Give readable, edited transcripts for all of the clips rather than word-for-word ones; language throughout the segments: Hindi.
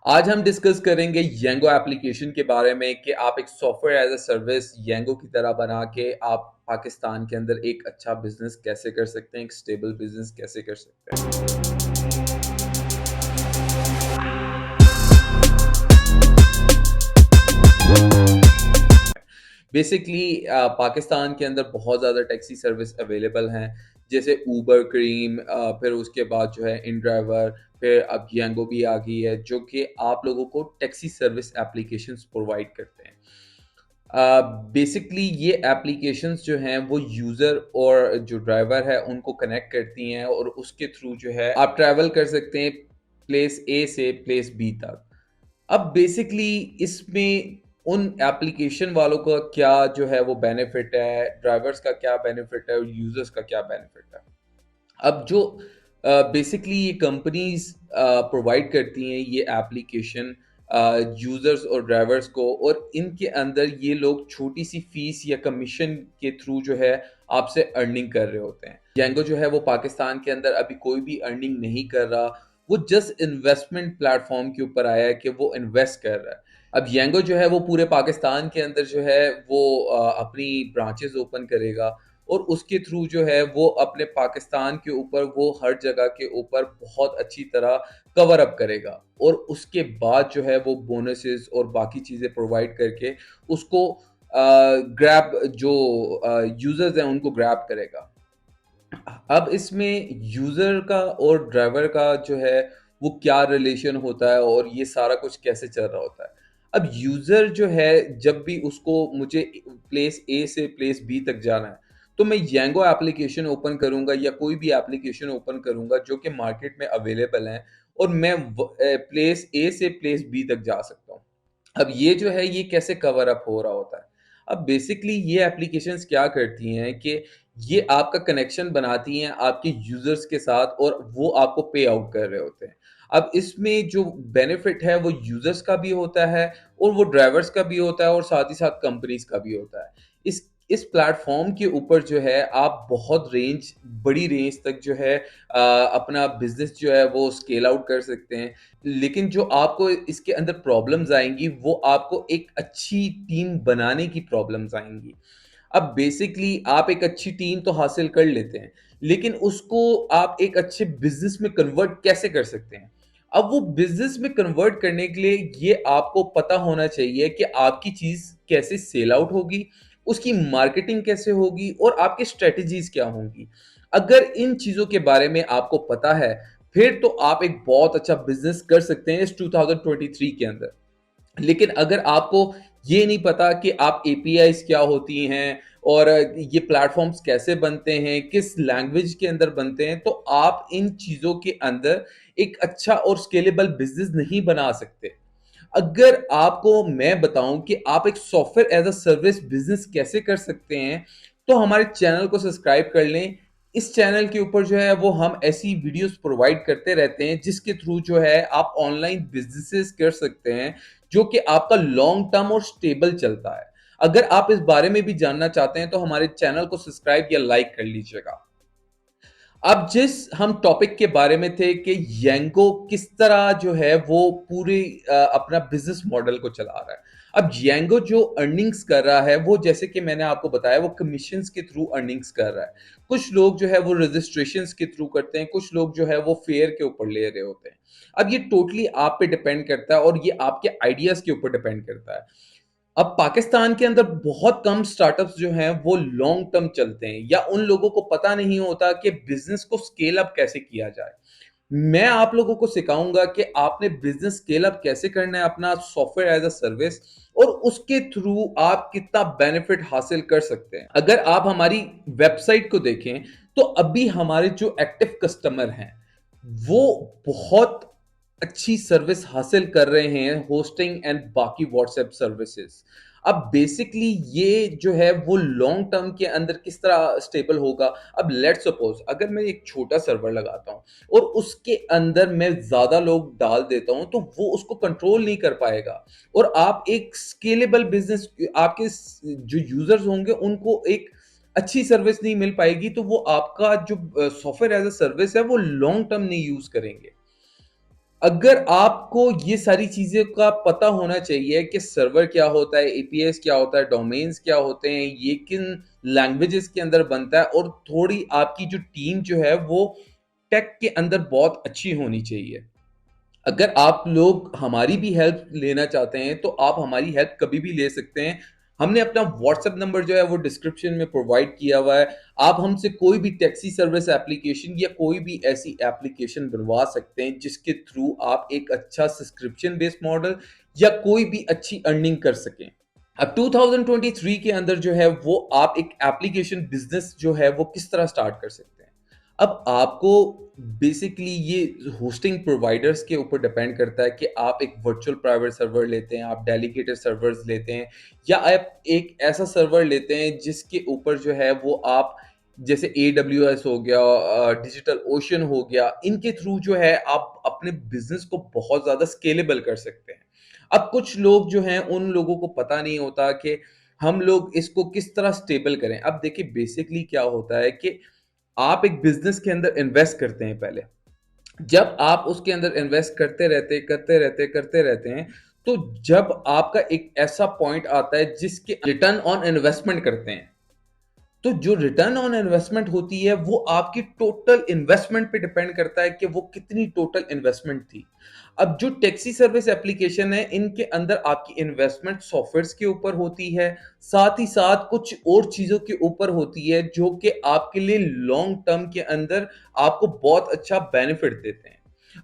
आज हम डिस्कस करेंगे येंगो एप्लीकेशन के बारे में कि आप एक सॉफ्टवेयर एज अ सर्विस येंगो की तरह बना के आप पाकिस्तान के अंदर एक अच्छा बिजनेस कैसे कर सकते हैं, एक स्टेबल बिजनेस कैसे कर सकते हैं। बेसिकली पाकिस्तान के अंदर बहुत ज़्यादा टैक्सी सर्विस अवेलेबल हैं, जैसे ऊबर, क्रीम, फिर उसके बाद जो है इन ड्राइवर, फिर अब येंगो भी आ गई है जो कि आप लोगों को टैक्सी सर्विस एप्लीकेशंस प्रोवाइड करते हैं। बेसिकली ये एप्लीकेशंस जो हैं वो यूज़र और जो ड्राइवर है उनको कनेक्ट करती हैं और उसके थ्रू जो है आप ट्रैवल कर सकते हैं प्लेस ए से प्लेस बी तक। अब बेसिकली इसमें उन एप्लीकेशन वालों का क्या जो है वो बेनिफिट है, ड्राइवर्स का क्या बेनिफिट है और यूज़र्स का क्या बेनिफिट है। अब जो बेसिकली ये कंपनीज़ प्रोवाइड करती हैं ये एप्लीकेशन यूज़र्स और ड्राइवर्स को, और इनके अंदर ये लोग छोटी-सी फ़ीस या कमीशन के थ्रू जो है आपसे अर्निंग कर रहे होते हैं। जेंगो जो है वो पाकिस्तान के अंदर अभी कोई भी अर्निंग नहीं कर रहा, वो जस्ट इन्वेस्टमेंट प्लेटफ़ॉर्म के ऊपर आया है कि वो इन्वेस्ट कर रहा है। अब येंगो जो है वो पूरे पाकिस्तान के अंदर जो है वो अपनी ब्रांचेज़ ओपन करेगा और उसके थ्रू जो है वो अपने पाकिस्तान के ऊपर वो हर जगह के ऊपर बहुत अच्छी तरह कवर अप करेगा और उसके बाद जो है वो बोनसेस और बाकी चीज़ें प्रोवाइड करके उसको ग्रैब जो यूज़र्स हैं उनको ग्रैब करेगा। अब इसमें यूज़र का और ड्राइवर का जो है वो क्या रिलेशन होता है और ये सारा कुछ कैसे चल रहा होता है। अब यूज़र जो है जब भी उसको मुझे प्लेस ए से प्लेस बी तक जाना है, तो मैं येंगो एप्लीकेशन ओपन करूँगा या कोई भी एप्लीकेशन ओपन करूँगा जो कि मार्केट में अवेलेबल हैं और मैं प्लेस ए से प्लेस बी तक जा सकता हूँ। अब ये जो है ये कैसे कवर अप हो रहा होता है। अब बेसिकली ये एप्लीकेशंस क्या करती हैं कि ये आपका कनेक्शन बनाती हैं आपके यूज़र्स के साथ और वो आपको पे आउट कर रहे होते हैं। अब इसमें जो बेनिफिट है वो यूज़र्स का भी होता है और वो ड्राइवर्स का भी होता है और साथ ही साथ कंपनीज़ का भी होता है। इस प्लेटफ़ॉर्म के ऊपर जो है आप बहुत बड़ी रेंज तक जो है अपना बिज़नेस जो है वो स्केल आउट कर सकते हैं। लेकिन जो आपको इसके अंदर प्रॉब्लम्स आएँगी, वो आपको एक अच्छी टीम बनाने की प्रॉब्लम्स आएँगी। अब बेसिकली आप एक अच्छी टीम तो हासिल कर लेते हैं, लेकिन उसको आप एक अच्छे बिज़नेस में कन्वर्ट कैसे कर सकते हैं? अब वो बिज़नेस में कन्वर्ट करने के लिए ये आपको पता होना चाहिए कि आपकी चीज़ कैसे सेल आउट होगी, उसकी मार्केटिंग कैसे होगी और आपकी स्ट्रैटेजीज़ क्या होंगी। अगर इन चीज़ों के बारे में आपको पता है, फिर तो आप एक बहुत अच्छा बिज़नेस कर सकते हैं इस 2023 के अंदर। लेकिन अगर आपको ये नहीं पता कि आप एपीआईज़ क्या होती हैं और ये प्लेटफ़ॉर्म्स कैसे बनते हैं, किस लैंग्वेज के अंदर बनते हैं, तो आप इन चीज़ों के अंदर एक अच्छा और स्केलेबल बिज़नेस नहीं बना सकते। अगर आपको मैं बताऊँ कि आप एक software as a service business कैसे कर सकते हैं, तो हमारे चैनल को सब्सक्राइब कर लें। इस चैनल के ऊपर जो है वो हम ऐसी वीडियोज़ प्रोवाइड करते रहते हैं जिसके थ्रू जो है आप ऑनलाइन बिज़नेसेस कर सकते हैं, जो कि आपका लॉन्ग टर्म और स्टेबल चलता है। अगर आप इस बारे में भी जानना चाहते हैं तो हमारे चैनल को सब्सक्राइब या लाइक कर लीजिएगा। अब जिस हम टॉपिक के बारे में थे कि येंगो किस तरह जो है वो पूरी अपना बिजनेस मॉडल को चला रहा है। अब येंगो जो अर्निंग्स कर रहा है वो जैसे कि मैंने आपको बताया वो कमीशंस के थ्रू अर्निंग्स कर रहा है। कुछ लोग जो है वो रजिस्ट्रेशंस के थ्रू करते हैं, कुछ लोग जो है वो फेयर के ऊपर ले रहे होते हैं। अब ये टोटली आप पे डिपेंड करता है और ये आपके आइडियाज़ के ऊपर डिपेंड करता है। अब पाकिस्तान के अंदर बहुत कम स्टार्टअप्स जो हैं वो लॉन्ग टर्म चलते हैं या उन लोगों को पता नहीं होता कि बिजनेस को स्केल अप कैसे किया जाए। मैं आप लोगों को सिखाऊंगा कि आपने बिजनेस स्केल अप कैसे करना है अपना सॉफ्टवेयर एज अ सर्विस और उसके थ्रू आप कितना बेनिफिट हासिल कर सकते हैं। अगर आप हमारी वेबसाइट को देखें तो अभी हमारे जो एक्टिव कस्टमर हैं वो बहुत अच्छी सर्विस हासिल कर रहे हैं होस्टिंग एंड बाकी व्हाट्सएप सर्विसेज। अब बेसिकली ये जो है वो लॉन्ग टर्म के अंदर किस तरह स्टेबल होगा। अब लेट सपोज अगर मैं एक छोटा सर्वर लगाता हूँ और उसके अंदर मैं ज्यादा लोग डाल देता हूँ तो वो उसको कंट्रोल नहीं कर पाएगा और आप एक स्केलेबल बिजनेस आपके जो यूजर्स होंगे उनको एक अच्छी सर्विस नहीं मिल पाएगी, तो वो आपका जो सॉफ्टवेयर एज अ सर्विस है वो लॉन्ग टर्म नहीं यूज करेंगे। अगर आपको ये सारी चीज़ें का पता होना चाहिए कि सर्वर क्या होता है, एपीएस क्या होता है, डोमेन्स क्या होते हैं, ये किन लैंग्वेजेस के अंदर बनता है, और थोड़ी आपकी जो टीम जो है वो टेक के अंदर बहुत अच्छी होनी चाहिए। अगर आप लोग हमारी भी हेल्प लेना चाहते हैं, तो आप हमारी हेल्प कभी भी ले सकते हैं। हमने अपना व्हाट्सएप नंबर जो है वो डिस्क्रिप्शन में प्रोवाइड किया हुआ है। आप हमसे कोई भी टैक्सी सर्विस एप्लीकेशन या कोई भी ऐसी एप्लीकेशन बनवा सकते हैं, जिसके थ्रू आप एक अच्छा सब्सक्रिप्शन बेस्ड मॉडल या कोई भी अच्छी अर्निंग कर सकें। अब 2023 के अंदर जो है वो आप एक एप्लीकेशन बिजनेस जो है वो किस तरह स्टार्ट कर सकते हैं। अब आपको बेसिकली ये होस्टिंग प्रोवाइडर्स के ऊपर डिपेंड करता है कि आप एक वर्चुअल प्राइवेट सर्वर लेते हैं, आप डेडिकेटेड सर्वर्स लेते हैं, या आप एक ऐसा सर्वर लेते हैं जिसके ऊपर जो है वो आप, जैसे AWS हो गया, डिजिटल ओशन हो गया, इनके थ्रू जो है आप अपने बिजनेस को बहुत ज़्यादा स्केलेबल कर सकते हैं। अब कुछ लोग जो हैं उन लोगों को पता नहीं होता कि हम लोग इसको किस तरह स्टेबल करें। अब देखिए बेसिकली क्या होता है कि आप एक बिजनेस के अंदर इन्वेस्ट करते हैं पहले। जब आप उसके अंदर इन्वेस्ट करते रहते हैं, तो जब आपका एक ऐसा पॉइंट आता है जिसके रिटर्न ऑन इन्वेस्टमेंट करते हैं, तो जो रिटर्न ऑन इन्वेस्टमेंट होती है वो आपकी टोटल इन्वेस्टमेंट पे डिपेंड करता है कि वो कितनी टोटल इन्वेस्टमेंट थी। अब जो टैक्सी सर्विस एप्लीकेशन है, इनके अंदर आपकी इन्वेस्टमेंट सॉफ्टवेयर्स के ऊपर होती है, साथ ही साथ कुछ और चीजों के ऊपर होती है जो कि आपके लिए लॉन्ग टर्म के अंदर आपको बहुत अच्छा बेनिफिट देते हैं।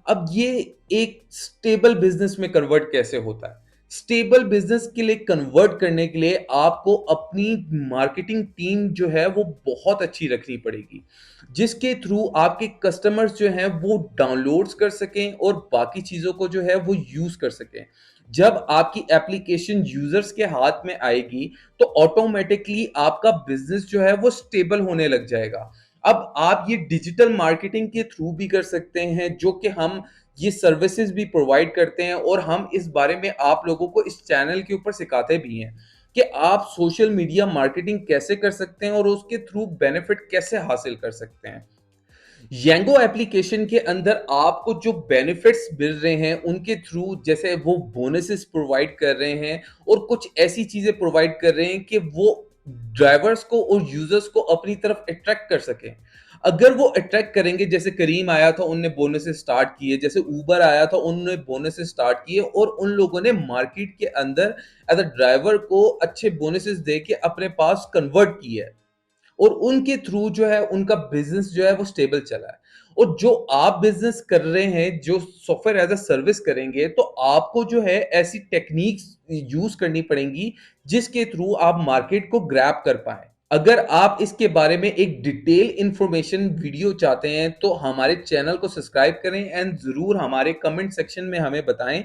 अब ये एक स्टेबल बिजनेस में कन्वर्ट कैसे होता है? स्टेबल बिजनेस के लिए कन्वर्ट करने के लिए आपको अपनी मार्केटिंग टीम जो है वो बहुत अच्छी रखनी पड़ेगी, जिसके थ्रू आपके कस्टमर्स जो हैं वो डाउनलोड्स कर सकें और बाकी चीज़ों को जो है वो यूज़ कर सकें। जब आपकी एप्लीकेशन यूजर्स के हाथ में आएगी, तो ऑटोमेटिकली आपका बिजनेस जो है वो स्टेबल होने लग जाएगा। अब आप ये डिजिटल मार्केटिंग के थ्रू भी कर सकते हैं, जो कि हम ये सर्विसेज भी प्रोवाइड करते हैं, और हम इस बारे में आप लोगों को इस चैनल के ऊपर सिखाते भी हैं कि आप सोशल मीडिया मार्केटिंग कैसे कर सकते हैं और उसके थ्रू बेनिफिट कैसे हासिल कर सकते हैं। येंगो एप्लीकेशन के अंदर आपको जो बेनिफिट्स मिल रहे हैं उनके थ्रू, जैसे वो बोनसेस प्रोवाइड कर रहे हैं और कुछ ऐसी चीजें प्रोवाइड कर रहे हैं कि वो ड्राइवर्स को और यूजर्स को अपनी तरफ अट्रैक्ट कर सकें। अगर वो अट्रैक्ट करेंगे, जैसे करीम आया था उनने बोनसेस स्टार्ट किए, जैसे ऊबर आया था उन्होंने बोनसेस स्टार्ट किए, और उन लोगों ने मार्केट के अंदर एज अ ड्राइवर को अच्छे बोनसेस दे के अपने पास कन्वर्ट किया है, और उनके थ्रू जो है उनका बिजनेस जो है वो स्टेबल चला है। और जो आप बिजनेस कर रहे हैं, जो सॉफ्टवेयर एज अ सर्विस करेंगे, तो आपको जो है ऐसी टेक्निक्स यूज करनी पड़ेंगी जिसके थ्रू आप मार्केट को ग्रैब कर पाए। अगर आप इसके बारे में एक डिटेल इंफॉर्मेशन वीडियो चाहते हैं, तो हमारे चैनल को सब्सक्राइब करें एंड जरूर हमारे कमेंट सेक्शन में हमें बताएं।